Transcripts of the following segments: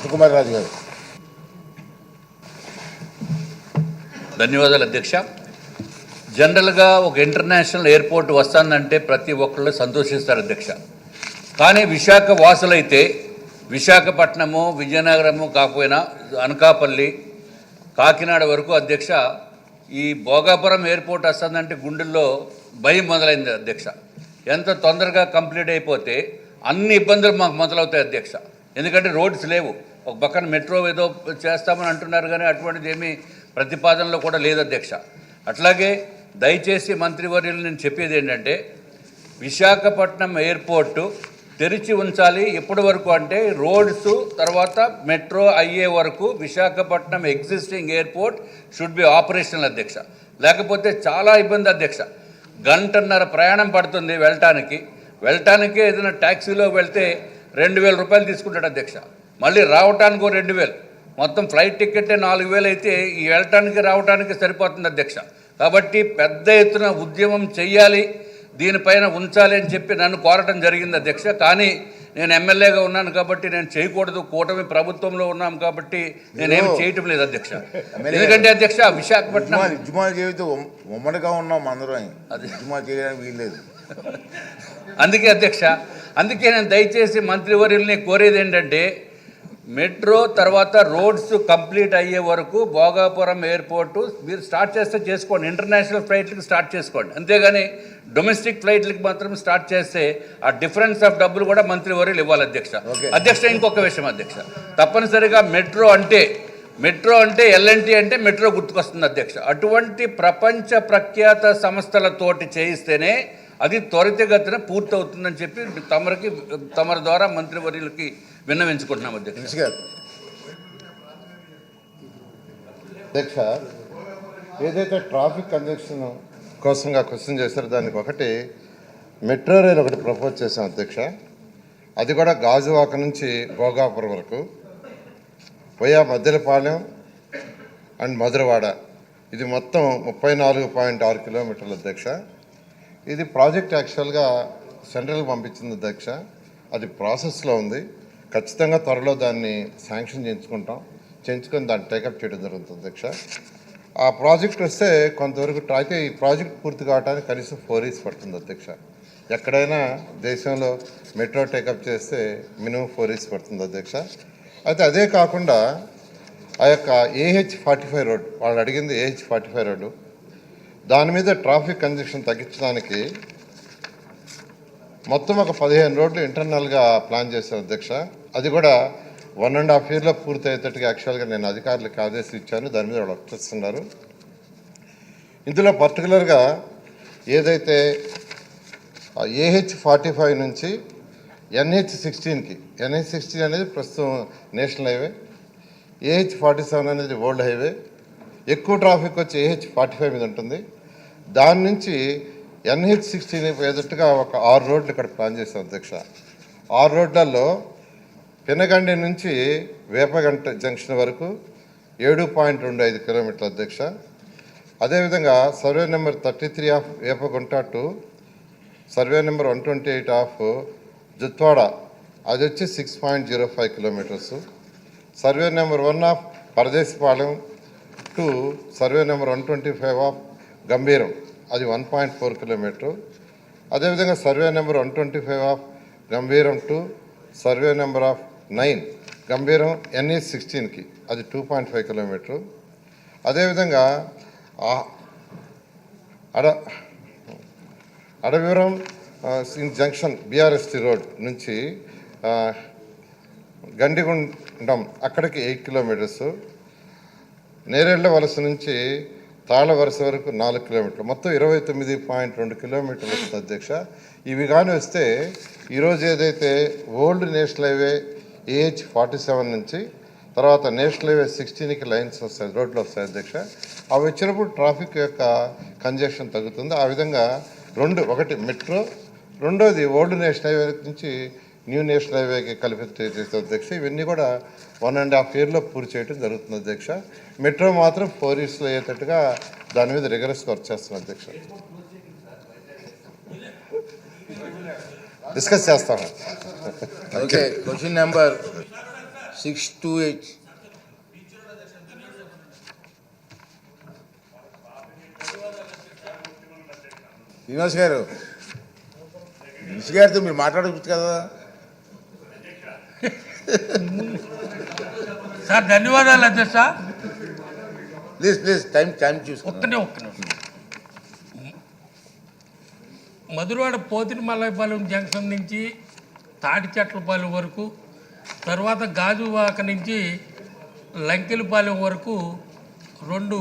సుకుమార్ రాజు గారు. ధన్యవాదాలు అధ్యక్ష. జనరల్గా ఒక ఇంటర్నేషనల్ ఎయిర్పోర్ట్ వస్తుందంటే ప్రతి ఒక్కళ్ళు సంతోషిస్తారు అధ్యక్ష. కానీ విశాఖ వాసులైతే విశాఖపట్నము, విజయనగరము కాకపోయినా అనకాపల్లి, కాకినాడ వరకు అధ్యక్ష ఈ భోగాపురం ఎయిర్పోర్ట్ వస్తుందంటే గుండెల్లో భయం మొదలైంది అధ్యక్ష. ఎంత తొందరగా కంప్లీట్ అయిపోతే అన్ని ఇబ్బందులు మాకు మొదలవుతాయి అధ్యక్ష. ఎందుకంటే రోడ్స్ లేవు. ఒక పక్కన మెట్రో ఏదో చేస్తామని అంటున్నారు కానీ అటువంటిది ఏమీ ప్రతిపాదనలో కూడా లేదు అధ్యక్ష. అట్లాగే దయచేసి మంత్రివర్యులు నేను చెప్పేది ఏంటంటే విశాఖపట్నం ఎయిర్పోర్టు తెరిచి ఉంచాలి. ఎప్పటి వరకు అంటే రోడ్స్ తర్వాత మెట్రో అయ్యే వరకు Visakhapatnam existing airport should be operational అధ్యక్ష. లేకపోతే చాలా ఇబ్బంది అధ్యక్ష. గంటన్నర ప్రయాణం పడుతుంది వెళ్ళటానికే ఏదైనా ట్యాక్సీలో వెళ్తే 2,000 రూపాయలు తీసుకుంటాడు అధ్యక్ష. మళ్ళీ రావటానికి 2,000, మొత్తం ఫ్లైట్ టికెటే 4,000 అయితే ఈ వెళ్ళటానికి రావడానికి సరిపోతుంది అధ్యక్ష. కాబట్టి పెద్ద ఎత్తున ఉద్యమం చెయ్యాలి, దీనిపైన ఉంచాలి అని చెప్పి నన్ను కోరటం జరిగింది అధ్యక్ష. కానీ నేను ఎమ్మెల్యేగా ఉన్నాను కాబట్టి నేను చేయకూడదు, కూటమి ప్రభుత్వంలో ఉన్నాం కాబట్టి నేనేమి చేయటం లేదు అధ్యక్ష. ఎందుకంటే అధ్యక్ష విశాఖపట్నం ఉమ్మడిగా ఉన్నాం అందరం, అది ఉద్యమా చేయడానికి వీల్లేదు. అందుకే నేను దయచేసి మంత్రివర్యుల్ని కోరేది ఏంటంటే మెట్రో తర్వాత రోడ్స్ కంప్లీట్ అయ్యే వరకు భోగాపురం ఎయిర్పోర్టు మీరు స్టార్ట్ చేస్తే చేసుకోండి, ఇంటర్నేషనల్ ఫ్లైట్లకి స్టార్ట్ చేసుకోండి. అంతేగాని డొమెస్టిక్ ఫ్లైట్లకి మాత్రం స్టార్ట్ చేస్తే ఆ డిఫరెన్స్ ఆఫ్ డబ్బులు కూడా మంత్రివర్యులు ఇవ్వాలి అధ్యక్ష. ఇంకొక విషయం అధ్యక్ష, తప్పనిసరిగా మెట్రో అంటే ఎల్ఎన్టీ అంటే మెట్రో గుర్తుకొస్తుంది అధ్యక్ష. అటువంటి ప్రపంచ ప్రఖ్యాత సంస్థలతోటి చేయిస్తేనే అది త్వరితగతిన పూర్తవుతుందని చెప్పి తమరి ద్వారా మంత్రివర్యులకి విన్నవించుకుంటున్నాం అధ్యక్ష. అధ్యక్ష, ఏదైతే ట్రాఫిక్ కంజెక్షన్ కోసంగా క్వశ్చన్ చేశారో దానికి ఒకటి మెట్రో రైలు ఒకటి ప్రపోజ్ చేశాం అధ్యక్ష. అది కూడా గాజువాక నుంచి భోగాపురం వరకు పోయా మద్దెలపాలెం అండ్ మధురవాడ, ఇది మొత్తం 34.6 కిలోమీటర్లు అధ్యక్ష. ఇది ప్రాజెక్ట్ యాక్చువల్గా సెంట్రల్కి పంపించింది అధ్యక్ష. అది ప్రాసెస్లో ఉంది. ఖచ్చితంగా త్వరలో దాన్ని శాంక్షన్ చేయించుకొని దాన్ని టేకప్ చేయడం జరుగుతుంది అధ్యక్ష. ఆ ప్రాజెక్ట్ వస్తే కొంతవరకు అయితే ఈ ప్రాజెక్ట్ పూర్తి కావడానికి కనీసం 4 years పడుతుంది అధ్యక్ష. ఎక్కడైనా దేశంలో మెట్రో టేకప్ చేస్తే మినిమం 4 years పడుతుంది అధ్యక్ష. అయితే అదే కాకుండా ఆ యొక్క AH45 రోడ్, వాళ్ళు అడిగింది AH45 రోడ్డు, దాని మీద ట్రాఫిక్ కంజెక్షన్ తగ్గించడానికి మొత్తం ఒక 15 రోడ్లు ఇంటర్నల్గా ప్లాన్ చేశాను అధ్యక్ష. అది కూడా 1.5 yearలో పూర్తి అయ్యేటట్టుగా యాక్చువల్గా నేను అధికారులకు ఆదేశం ఇచ్చాను. దాని మీద వాళ్ళు వర్క్ చేస్తున్నారు. ఇందులో పర్టికులర్గా ఏదైతే AH45 నుంచి NH16కి, NH16 అనేది ప్రస్తుతం నేషనల్ హైవే, AH47 అనేది వరల్డ్ హైవే. ఎక్కువ ట్రాఫిక్ వచ్చి AH45 మీద ఉంటుంది. దాని నుంచి NH16 పోయేటట్టుగా ఒక 6 రోడ్లు ఇక్కడ ప్లాన్ చేశాం అధ్యక్ష. 6 రోడ్లలో పెనగండి నుంచి వేపగంట జంక్షన్ వరకు 7.25 కిలోమీటర్లు అధ్యక్ష. అదేవిధంగా survey number 33 of Vepagunta to survey number 128 of Jutwada, అది వచ్చి 6.05 kilometres. Survey number 1 of Paradesapalem to survey number 125 of Gambhiram, అది 1.4 కిలోమీటర్. అదేవిధంగా survey number 125 of Gambhiram to survey number of 9 Gambhiram NH16కి, అది 2.5 కిలోమీటర్. అదేవిధంగా అడవివరం జంక్షన్ BRST రోడ్ నుంచి గండిగుండం అక్కడికి 8 కిలోమీటర్స్. నేరేళ్ల వలస నుంచి తాళ వరుస వరకు 4 కిలోమీటర్లు, మొత్తం 29.2 కిలోమీటర్లు వస్తుంది అధ్యక్ష. ఇవి కానీ వస్తే ఈరోజు ఏదైతే ఓల్డ్ నేషనల్ హైవే AH47 నుంచి తర్వాత నేషనల్ హైవే 16కి లైన్స్ వస్తాయి, రోడ్లు వస్తాయి అధ్యక్ష. అవి వచ్చినప్పుడు ట్రాఫిక్ యొక్క కంజెషన్ తగ్గుతుంది. ఆ విధంగా ఒకటి మెట్రో, రెండోది ఓల్డ్ నేషనల్ హైవే నుంచి న్యూ నేషనల్ హైవేకి కలిపి చేసే అధ్యక్ష. ఇవన్నీ కూడా 1.5 yearలో పూర్తి చేయడం జరుగుతుంది అధ్యక్ష. మెట్రో మాత్రం 4 yearsలో అయ్యేటట్టుగా దాని మీద రిగరస్గా వర్క్ చేస్తున్నాం అధ్యక్ష. డిస్కస్ చేస్తాము. Okay, question number 628. శ్రీనివాస్ గారు, మినిస్ గారితో మీరు మాట్లాడవచ్చు కదా. సార్ ధన్యవాదాలు అధ్యక్ష. ప్లీజ్ టైం చూసుకో. ఒక్క నిమిషం. మధురవాడ పోతినిమల్లైపాలెం జంక్షన్ నుంచి తాటిచెట్లపాలెం వరకు, తర్వాత గాజువాక నుంచి లంకెలపాలెం వరకు 2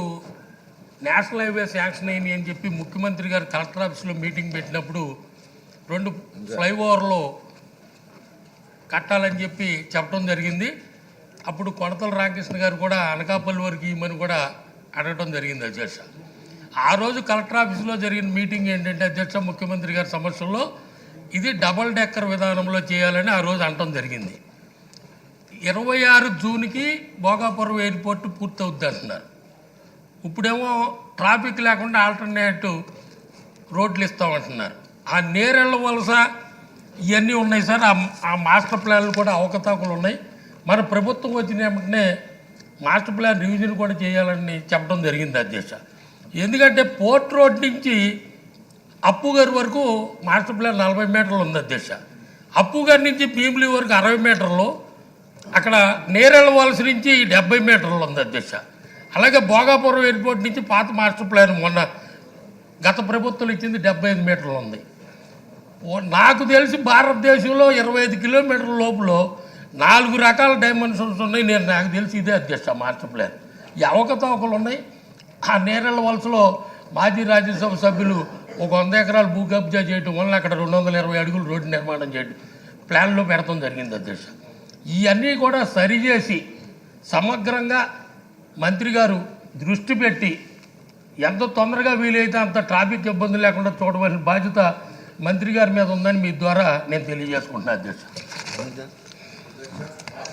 నేషనల్ హైవే శాంక్షన్ అయినాయి అని చెప్పి ముఖ్యమంత్రి గారు కలెక్టర్ ఆఫీస్లో మీటింగ్ పెట్టినప్పుడు 2 ఫ్లైఓవర్లు కట్టాలని చెప్పి చెప్పడం జరిగింది. అప్పుడు కొడతల రామకృష్ణ గారు కూడా అనకాపల్లి వరకు ఇవ్వమని కూడా అడగడం జరిగింది అధ్యక్ష. ఆ రోజు కలెక్టర్ ఆఫీసులో జరిగిన మీటింగ్ ఏంటంటే అధ్యక్ష, ముఖ్యమంత్రి గారి సమక్షంలో ఇది డబల్ డెక్కర్ విధానంలో చేయాలని ఆ రోజు అనటం జరిగింది. 26 జూన్కి భోగాపురం ఎయిర్పోర్ట్ పూర్తవుద్ది అంటున్నారు. ఇప్పుడేమో ట్రాఫిక్ లేకుండా ఆల్టర్నేటివ్ రోడ్లు ఇస్తామంటున్నారు. ఆ నేరెళ్ళ వలస ఇవన్నీ ఉన్నాయి సార్. ఆ మాస్టర్ ప్లాన్లు కూడా అవకతవకలు ఉన్నాయి. మన ప్రభుత్వం వచ్చిన వెంటనే మాస్టర్ ప్లాన్ రివిజన్ కూడా చేయాలని చెప్పడం జరిగింది అధ్యక్ష. ఎందుకంటే పోర్ట్ రోడ్ నుంచి అప్పుగారి వరకు మాస్టర్ ప్లాన్ 40 మీటర్లు ఉంది అధ్యక్ష. అప్పుగారి నుంచి భీమిలి వరకు 60 మీటర్లు, అక్కడ నేరెళ్ళ వలస నుంచి 70 మీటర్లు ఉంది అధ్యక్ష. అలాగే భోగాపురం ఎయిర్పోర్ట్ నుంచి పాత మాస్టర్ ప్లాన్ మొన్న గత ప్రభుత్వం ఇచ్చింది 75 మీటర్లు ఉంది. నాకు తెలిసి భారతదేశంలో 25 కిలోమీటర్ల లోపల 4 రకాల డైమెన్షన్స్ ఉన్నాయి. నాకు తెలిసి ఇదే అధ్యక్ష మాస్టర్ ప్లాన్. ఈ అవకతవకలు ఉన్నాయి. ఆ నేరెళ్ళ వలసలో మాజీ రాజ్యసభ సభ్యులు ఒక 100 ఎకరాలు భూ కబ్జా చేయడం వల్ల అక్కడ 220 అడుగులు రోడ్డు నిర్మాణం చేయడం ప్లాన్లో పెడతాం జరిగింది అధ్యక్ష. ఇవన్నీ కూడా సరిచేసి సమగ్రంగా మంత్రి గారు దృష్టి పెట్టి ఎంత తొందరగా వీలైతే అంత ట్రాఫిక్ ఇబ్బంది లేకుండా చూడవలసిన బాధ్యత మంత్రి గారి మీద ఉందని మీ ద్వారా నేను తెలియజేసుకుంటున్నాను అధ్యక్ష.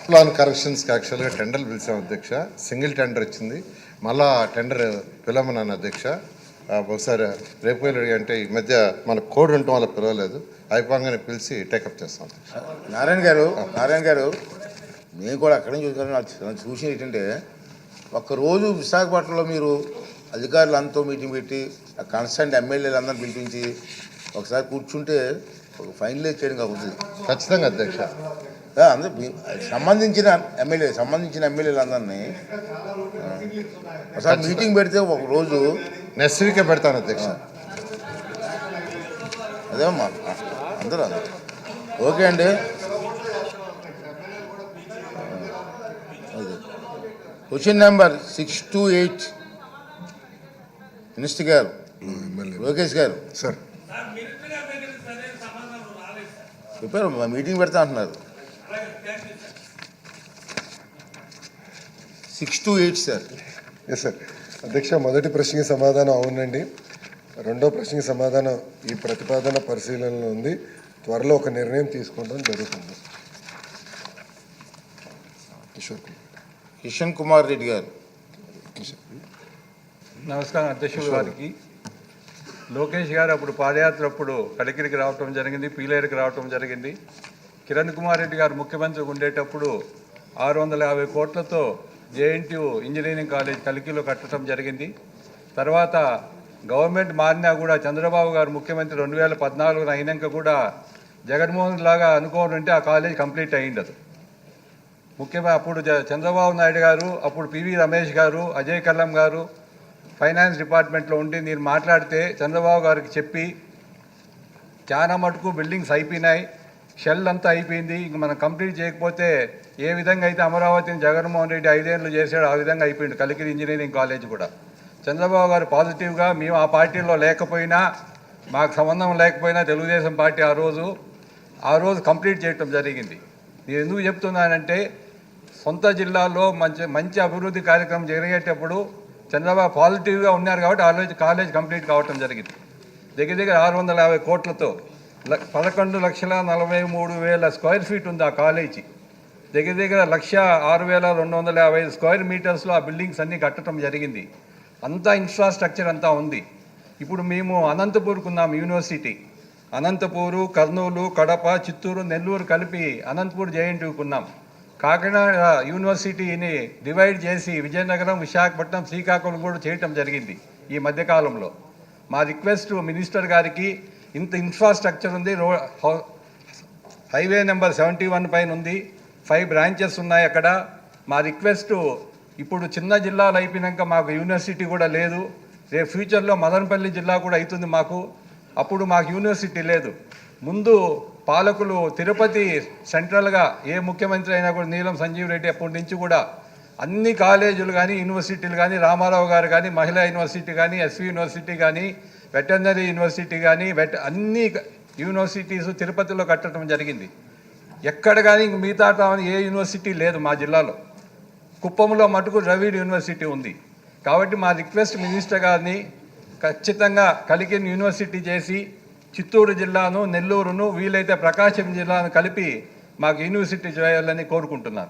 ప్లాన్ కరెక్షన్స్కి యాక్చువల్గా టెండర్లు పిలిచాం అధ్యక్ష. సింగిల్ టెండర్ వచ్చింది. మళ్ళా టెండర్ పిలవమన్నాను అధ్యక్ష. ఒకసారి రేపు అంటే ఈ మధ్య మన కోడ్ ఉండటం వల్ల పిలవలేదు. అయిపోగానే పిలిచి టేకప్ చేస్తాం. నారాయణ గారు, మేము కూడా అక్కడే చూసుకున్నాను. చూసి ఏంటంటే ఒక్కరోజు విశాఖపట్నంలో మీరు అధికారులంతా మీటింగ్ పెట్టి ఆ కన్సర్న్ ఎమ్మెల్యేలు అందరిని పిలిపించి ఒకసారి కూర్చుంటే ఒక ఫైనలైజ్ చేయడం అవుతుంది. ఖచ్చితంగా అధ్యక్ష. అందరూ సంబంధించిన ఎమ్మెల్యేలు అందరినీ ఒకసారి మీటింగ్ పెడితే ఒక రోజు నెక్స్ట్ వీకే పెడతాను అధ్యక్ష. అదేమ్మా అందరూ ఓకే అండి. క్వశ్చన్ నెంబర్ 628 మినిస్టర్ గారు లోకేష్ గారు సార్ చెప్పారు మీటింగ్ పెడతా అంటున్నారు. 628 సార్. Yes sir. అధ్యక్ష, మొదటి ప్రశ్నకి సమాధానం అవునండి. రెండో ప్రశ్నకి సమాధానం ఈ ప్రతిపాదన పరిశీలనలో ఉంది. త్వరలో ఒక నిర్ణయం తీసుకోవడం జరుగుతుంది. కిషన్ కుమార్ రెడ్డి గారు. నమస్కారం అధ్యక్షుల వారికి. లోకేష్ గారు అప్పుడు పాదయాత్ర అప్పుడు కలికిరికి రావటం జరిగింది, పీలేరుకి రావటం జరిగింది. కిరణ్ కుమార్ రెడ్డి గారు ముఖ్యమంత్రి ఉండేటప్పుడు 650 కోట్లతో జేఎన్టీయూ ఇంజనీరింగ్ కాలేజ్ కలికిలో కట్టడం జరిగింది. తర్వాత గవర్నమెంట్ మారినా కూడా చంద్రబాబు గారు ముఖ్యమంత్రి 2014 అయినాక కూడా జగన్మోహన్ లాగా అనుకోని ఉంటే ఆ కాలేజ్ కంప్లీట్ అయ్యిండదు. ముఖ్యంగా అప్పుడు చంద్రబాబు నాయుడు గారు, అప్పుడు పివి రమేష్ గారు, అజయ్ కల్లం గారు ఫైనాన్స్ డిపార్ట్మెంట్లో ఉండి నేను మాట్లాడితే చంద్రబాబు గారికి చెప్పి చాలా మటుకు బిల్డింగ్స్ అయిపోయినాయి, షెల్ అంతా అయిపోయింది, ఇంక మనం కంప్లీట్ చేయకపోతే ఏ విధంగా అయితే అమరావతిని జగన్మోహన్ రెడ్డి 5 ఏళ్ళు చేశాడో ఆ విధంగా అయిపోయింది కలికిరి ఇంజనీరింగ్ కాలేజ్ కూడా. చంద్రబాబు గారు పాజిటివ్గా మేము ఆ పార్టీలో లేకపోయినా, మాకు సంబంధం లేకపోయినా తెలుగుదేశం పార్టీ ఆ రోజు కంప్లీట్ చేయటం జరిగింది. నేను ఎందుకు చెప్తున్నానంటే సొంత జిల్లాలో మంచి అభివృద్ధి కార్యక్రమం జరిగేటప్పుడు చంద్రబాబు పాజిటివ్గా ఉన్నారు కాబట్టి ఆ రోజు కాలేజ్ కంప్లీట్ కావటం జరిగింది. దగ్గర 650 కోట్లతో 11,43,000 స్క్వేర్ ఫీట్ ఉంది ఆ కాలేజీ. దగ్గర 1,06,255 స్క్వేర్ మీటర్స్లో ఆ బిల్డింగ్స్ అన్నీ కట్టడం జరిగింది. అంతా ఇన్ఫ్రాస్ట్రక్చర్ అంతా ఉంది. ఇప్పుడు మేము అనంతపూర్కు ఉన్నాం యూనివర్సిటీ. అనంతపూరు, కర్నూలు, కడప, చిత్తూరు, నెల్లూరు కలిపి అనంతపూర్ జేఎన్టీయూకి ఉన్నాం. కాకినాడ యూనివర్సిటీని డివైడ్ చేసి విజయనగరం, విశాఖపట్నం, శ్రీకాకుళం కూడా చేయటం జరిగింది ఈ మధ్యకాలంలో. మా రిక్వెస్ట్ మినిస్టర్ గారికి, ఇంత ఇన్ఫ్రాస్ట్రక్చర్ ఉంది, హైవే నెంబర్ 71 పైన ఉంది, 5 బ్రాంచెస్ ఉన్నాయి అక్కడ. మా రిక్వెస్ట్, ఇప్పుడు చిన్న జిల్లాలు అయిపోయినాక మాకు యూనివర్సిటీ కూడా లేదు. రేపు ఫ్యూచర్లో మదనపల్లి జిల్లా కూడా అవుతుంది మాకు, అప్పుడు మాకు యూనివర్సిటీ లేదు. ముందు పాలకులు తిరుపతి సెంట్రల్గా ఏ ముఖ్యమంత్రి అయినా కూడా నీలం సంజీవ్ రెడ్డి అప్పటి నుంచి కూడా అన్ని కాలేజీలు కానీ యూనివర్సిటీలు కానీ, రామారావు గారు కానీ, మహిళా యూనివర్సిటీ కానీ, ఎస్వి యూనివర్సిటీ కానీ, వెటర్నరీ యూనివర్సిటీ కానీ, అన్ని యూనివర్సిటీస్ తిరుపతిలో కట్టడం జరిగింది. ఎక్కడ కానీ ఇంక మిగతా ఏ యూనివర్సిటీ లేదు మా జిల్లాలో. కుప్పంలో మటుకు ద్రవిడ్ యూనివర్సిటీ ఉంది. కాబట్టి మా రిక్వెస్ట్ మినిస్టర్ గారిని, ఖచ్చితంగా కలికిరి యూనివర్సిటీ చేసి చిత్తూరు జిల్లాను, నెల్లూరును, వీలైతే ప్రకాశం జిల్లాను కలిపి మాకు యూనివర్సిటీ చేయాలని కోరుకుంటున్నాను.